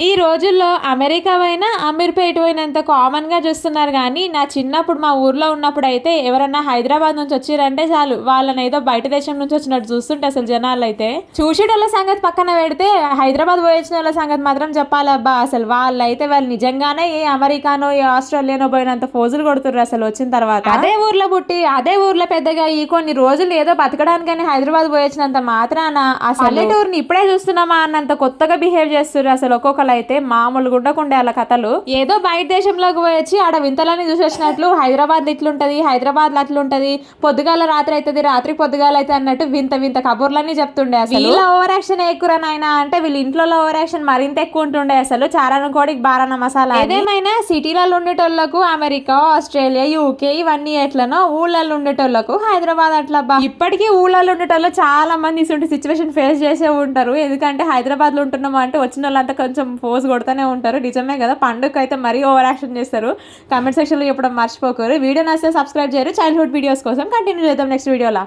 ఈ రోజుల్లో అమెరికా పోయినా అమీర్పేట పోయినంత కామన్గా చూస్తున్నారు. కానీ నా చిన్నప్పుడు మా ఊర్లో ఉన్నప్పుడు అయితే ఎవరన్నా హైదరాబాద్ నుంచి వచ్చిరంటే చాలు వాళ్ళని ఏదో బయట దేశం నుంచి వచ్చినట్టు చూస్తుంటే అసలు జనాలు అయితే చూసేటోళ్ళ సంగతి పక్కన పెడితే హైదరాబాద్ పోయించిన వాళ్ళ సంగతి మాత్రం చెప్పాలబ్బా. అసలు వాళ్ళు నిజంగానే ఏ అమెరికానో ఏ ఆస్ట్రేలియానో పోయినంత ఫోజులు కొడుతుర్రు అసలు వచ్చిన తర్వాత. అదే ఊర్లో పుట్టి అదే ఊర్లో పెద్దగా ఈ కొన్ని రోజులు ఏదో బతకడానికని హైదరాబాద్ పోయించినంత మాత్రాన అసలు పల్లెటూరుని ఇప్పుడే చూస్తున్నామా అన్నంత కొత్తగా బిహేవ్ చేస్తుర్రు అసలు. ఒక్కొక్క అయితే మామూలుగా ఉండకుండే వాళ్ళ కథలు ఏదో బయట దేశంలోకి పోయొచ్చి ఆడ వింతలని చూసేసినట్లు హైదరాబాద్ ఇట్లుంటది, హైదరాబాద్ లో అట్లుంటది, పొద్దుగాల రాత్రి అవుతుంది, రాత్రి పొద్దుగాల అయితే అన్నట్టు వింత వింత కబుర్లన్నీ చెప్తుండే. అసలు వీళ్ళ ఓవర్ యాక్షన్ ఎక్కురనైనా అంటే వీళ్ళ ఇంట్లో ఓవర్ యాక్షన్ మరింత ఎక్కువ ఉంటుండే. అసలు చారాన కోడికి బారాన మసాలా. ఏదేమైనా సిటీలలో ఉండేటోళ్లకు అమెరికా, ఆస్ట్రేలియా, యూకే ఇవన్నీ ఎట్లనో ఊళ్ళల్లో ఉండేటోళ్లకు హైదరాబాద్ అట్లా. ఇప్పటికీ ఊళ్ళల్లో ఉండేటోళ్ళు చాలా మంది ఇటువంటి సిచ్యువేషన్ ఫేస్ చేసే ఉంటారు. ఎందుకంటే హైదరాబాద్ లో ఉంటున్నాము అంటే వచ్చిన వాళ్ళంతా కొంచెం ఫోర్స్ కొడుతూనే ఉంటారు. నిజమే కదా, పండుగ అయితే మరీ ఓవర్ యాక్షన్ చేస్తారు. కామెంట్ సెక్షన్లో చెప్పడం మర్చిపోకరు. వీడియో నచ్చితే సబ్స్క్రైబ్ చేయరు. చైల్డ్హుడ్ వీడియోస్ కోసం కంటిన్యూ చేద్దాం నెక్స్ట్ వీడియోలో.